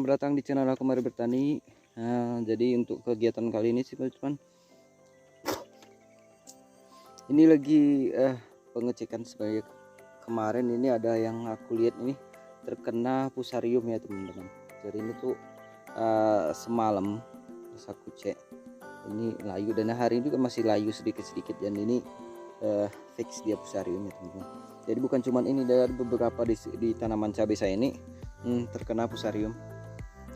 selamat datang di channel aku Mari Bertani. Jadi untuk kegiatan kali ini sih teman-teman, ini lagi pengecekan sebagai kemarin ini ada yang aku lihat ini terkena fusarium ya teman-teman. Jadi ini tuh semalam pas aku cek ini layu, dan hari ini juga masih layu sedikit-sedikit, dan ini fix dia fusarium ya teman-teman. Jadi bukan cuma ini, dari beberapa di tanaman cabai saya ini terkena fusarium.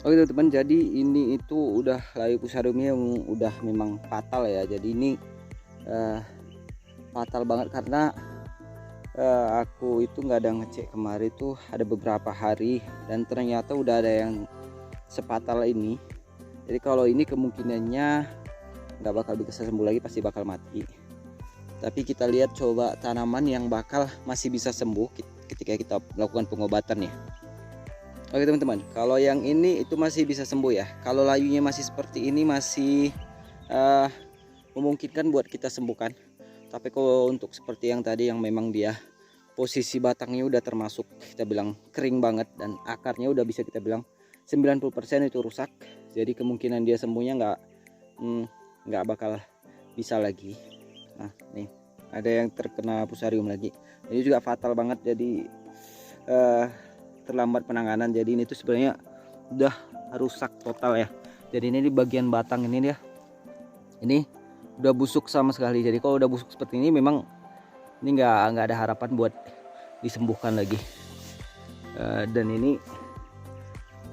Oke teman-teman, jadi ini itu udah layu fusariumnya yang udah memang fatal ya. Jadi ini fatal banget karena aku itu nggak ada ngecek kemarin tuh ada beberapa hari, dan ternyata udah ada yang sefatal ini. Jadi kalau ini kemungkinannya nggak bakal bisa sembuh lagi, pasti bakal mati. Tapi kita lihat coba tanaman yang bakal masih bisa sembuh ketika kita melakukan pengobatan ya. Oke teman-teman, kalau yang ini itu masih bisa sembuh ya. Kalau layunya masih seperti ini masih memungkinkan buat kita sembuhkan. Tapi kalau untuk seperti yang tadi yang memang dia posisi batangnya udah termasuk kita bilang kering banget, dan akarnya udah bisa kita bilang 90% itu rusak. Jadi kemungkinan dia sembuhnya nggak bakal bisa lagi. Nah nih ada yang terkena fusarium lagi. Ini juga fatal banget, jadi terlambat penanganan. Jadi ini tuh sebenarnya udah rusak total ya. Jadi ini di bagian batang ini dia, ini udah busuk sama sekali. Jadi kalau udah busuk seperti ini memang ini nggak ada harapan buat disembuhkan lagi. Dan ini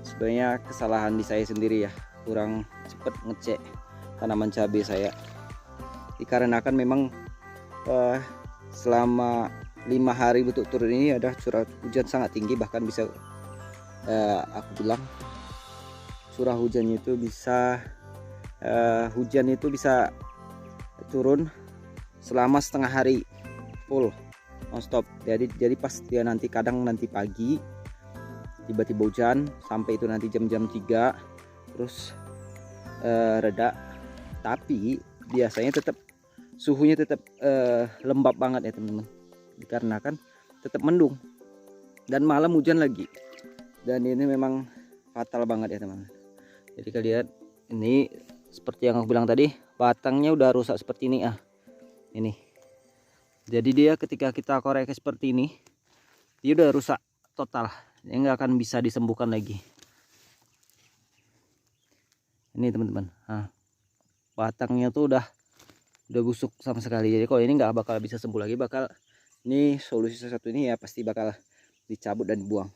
sebenarnya kesalahan di saya sendiri ya, kurang cepet ngecek tanaman cabai saya. Dikarenakan memang selama 5 hari berturut-turut ini ada curah hujan sangat tinggi, bahkan bisa aku bilang curah hujannya itu bisa hujan itu bisa turun selama setengah hari full non-stop. Jadi pas dia nanti kadang nanti pagi tiba-tiba hujan sampai itu nanti jam-jam 3 terus reda, tapi biasanya tetap suhunya tetap lembab banget ya teman-teman, dikarenakan tetap mendung dan malam hujan lagi. Dan ini memang fatal banget ya teman-teman. Jadi kalian lihat ini seperti yang aku bilang tadi, batangnya udah rusak seperti ini ini. Jadi dia ketika kita korek seperti ini dia udah rusak total, dia nggak akan bisa disembuhkan lagi. Ini teman-teman, batangnya tuh udah busuk sama sekali. Jadi kalau ini nggak bakal bisa sembuh lagi, bakal ini solusi satu ini ya pasti bakal dicabut dan dibuang.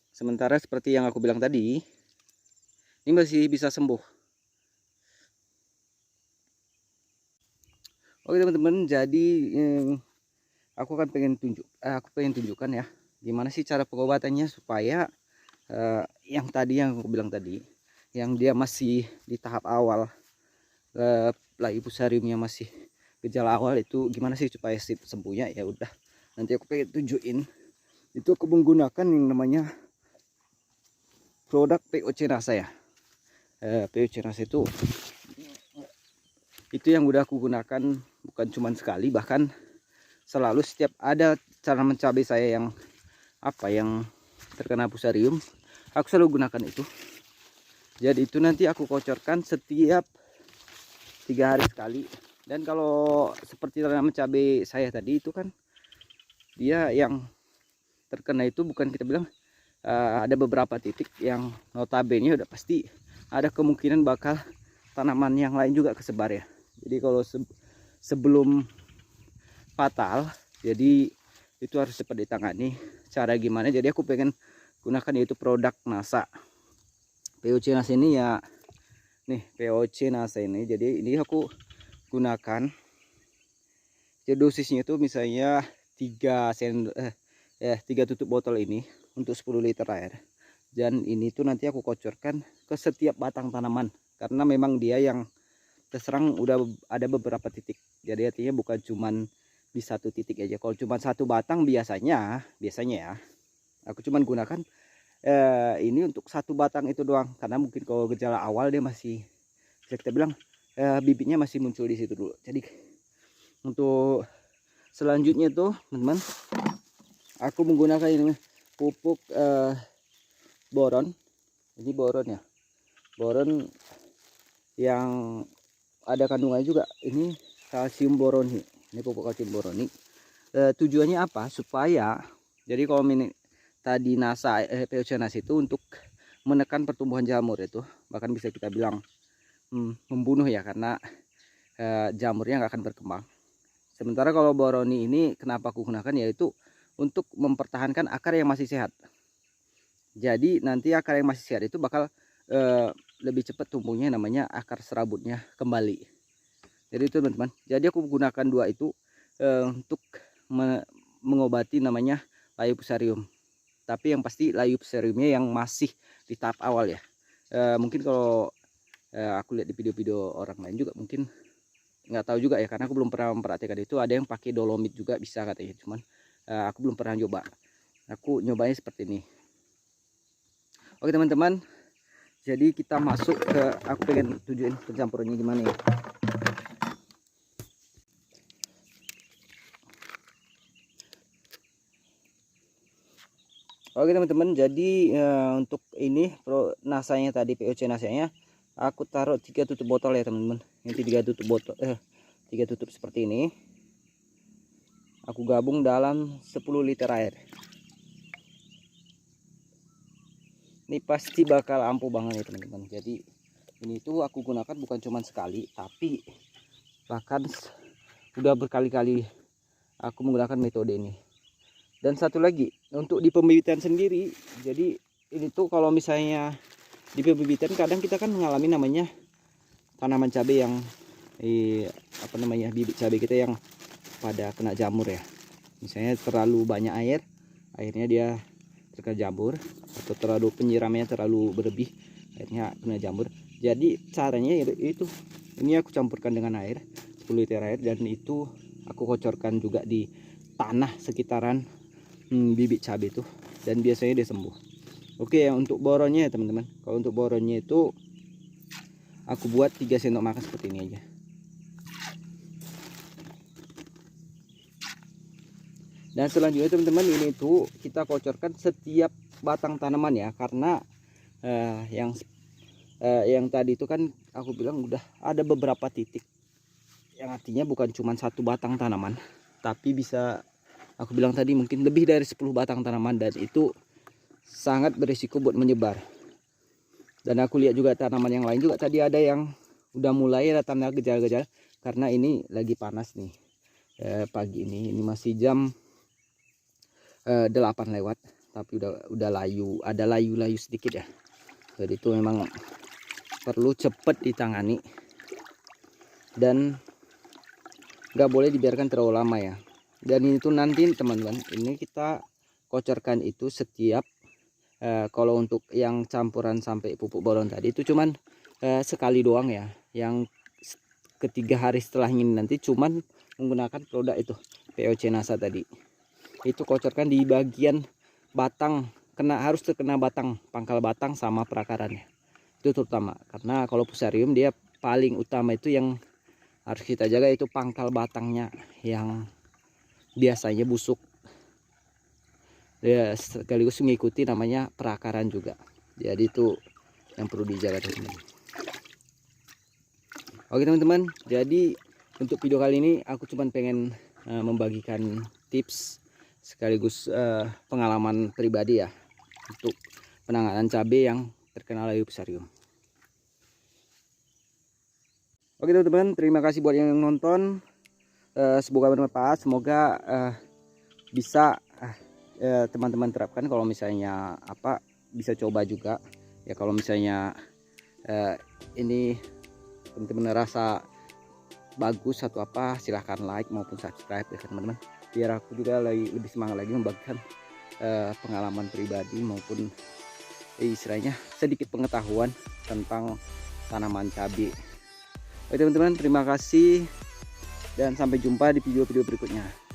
Sementara seperti yang aku bilang tadi, ini masih bisa sembuh. Oke teman-teman, jadi aku pengen tunjukkan ya gimana sih cara pengobatannya supaya yang aku bilang tadi, yang dia masih di tahap awal, layu fusariumnya masih gejala awal, itu gimana sih supaya sembuhnya. Ya udah, nanti aku pengen tunjukin. Itu aku menggunakan yang namanya produk POC Nasa ya. POC Nasa itu yang udah aku gunakan bukan cuma sekali, bahkan selalu setiap ada tanaman cabai saya yang yang terkena fusarium, aku selalu gunakan itu. Jadi itu nanti aku kocorkan setiap 3 hari sekali. Dan kalau seperti tanaman cabai saya tadi itu kan dia yang terkena itu bukan kita bilang ada beberapa titik yang notabene udah pasti ada kemungkinan bakal tanaman yang lain juga kesebar ya. Jadi kalau sebelum fatal, jadi itu harus cepat ditangani. Cara gimana? Jadi aku pengen gunakan yaitu produk Nasa. POC Nasa ini ya, nih POC Nasa ini. Jadi ini aku gunakan. Jadi dosisnya itu misalnya 3 tutup botol ini untuk 10 liter air. Dan ini tuh nanti aku kocorkan ke setiap batang tanaman, karena memang dia yang terserang udah ada beberapa titik. Jadi artinya bukan cuman di satu titik aja. Kalau cuma satu batang biasanya ya aku cuman gunakan ini untuk satu batang itu doang, karena mungkin kalau gejala awal dia masih bisa kita bilang bibitnya masih muncul di situ dulu. Jadi untuk selanjutnya tuh teman-teman, aku menggunakan ini pupuk boron Ini boron ya, boron yang ada kandungannya juga. Ini kalsium boroni, ini pupuk kalsium boroni. Tujuannya apa? Supaya jadi kalau tadi NASA POC NASA itu untuk menekan pertumbuhan jamur itu, bahkan bisa kita bilang membunuh ya, karena jamurnya nggak akan berkembang. Sementara kalau boroni ini kenapa aku gunakan, yaitu untuk mempertahankan akar yang masih sehat. Jadi nanti akar yang masih sehat itu bakal lebih cepat tumbuhnya, namanya akar serabutnya kembali. Jadi itu teman-teman, jadi aku gunakan dua itu untuk mengobati namanya layu fusarium. Tapi yang pasti layu fusariumnya yang masih di tahap awal ya. Mungkin kalau aku lihat di video-video orang lain juga mungkin nggak tahu juga ya, karena aku belum pernah memperhatikan itu. Ada yang pakai dolomit juga bisa katanya, cuman aku belum pernah coba. Aku nyobanya seperti ini. Oke teman-teman, jadi kita masuk ke, aku pengen tunjukin pencampurannya gimana ya. Oke teman-teman, jadi untuk ini nasanya tadi, POC nasanya aku taruh 3 tutup botol ya teman-teman. Ini 3 tutup botol, 3 tutup seperti ini. Aku gabung dalam 10 liter air. Ini pasti bakal ampuh banget ya teman-teman. Jadi ini tuh aku gunakan bukan cuma sekali, tapi bahkan udah berkali-kali aku menggunakan metode ini. Dan satu lagi, untuk di pembibitan sendiri, jadi ini tuh kalau misalnya di pembibitan kadang kita kan mengalami namanya tanaman cabai yang apa namanya, bibit cabai kita yang pada kena jamur ya. Misalnya terlalu banyak air, akhirnya dia terkena jamur, atau terlalu penyiramannya terlalu berlebih, akhirnya kena jamur. Jadi caranya itu, ini aku campurkan dengan air 10 liter air, dan itu aku kocorkan juga di tanah sekitaran bibit cabai itu, dan biasanya dia sembuh. Oke, yang untuk boronnya ya teman-teman, kalau untuk boronnya itu aku buat 3 sendok makan seperti ini aja. Dan selanjutnya teman-teman, ini tuh kita kocorkan setiap batang tanaman ya, karena yang tadi itu kan aku bilang udah ada beberapa titik, yang artinya bukan cuma satu batang tanaman, tapi bisa aku bilang tadi mungkin lebih dari 10 batang tanaman, dan itu sangat berisiko buat menyebar. Dan aku lihat juga tanaman yang lain juga tadi ada yang udah mulai ada tanda gejala-gejala, karena ini lagi panas nih pagi ini masih jam 8 lewat, tapi udah layu, ada layu-layu sedikit ya. Jadi itu memang perlu cepat ditangani dan nggak boleh dibiarkan terlalu lama ya. Dan ini tuh nanti teman-teman, ini kita kocorkan itu setiap kalau untuk yang campuran sampai pupuk boron tadi itu cuman sekali doang ya. Yang ketiga hari setelah ini nanti cuman menggunakan produk itu POC NASA tadi. Itu kocorkan di bagian batang, harus terkena batang, pangkal batang sama perakarannya. Itu terutama, karena kalau fusarium dia paling utama itu yang harus kita jaga itu pangkal batangnya yang biasanya busuk. Ya sekaligus mengikuti namanya perakaran juga. Jadi itu yang perlu dijaga teman-teman. Oke teman-teman, jadi untuk video kali ini aku cuma pengen membagikan tips sekaligus pengalaman pribadi ya untuk penanganan cabai yang terkena layu fusarium. Oke teman-teman, terima kasih buat yang nonton. Semoga bermanfaat, semoga bisa teman-teman terapkan. Kalau misalnya bisa coba juga ya. Kalau misalnya ini teman-teman rasa bagus atau silahkan like maupun subscribe ya teman-teman, biar aku juga lebih semangat lagi membagikan pengalaman pribadi maupun istilahnya sedikit pengetahuan tentang tanaman cabai. Oke teman-teman, terima kasih dan sampai jumpa di video-video berikutnya.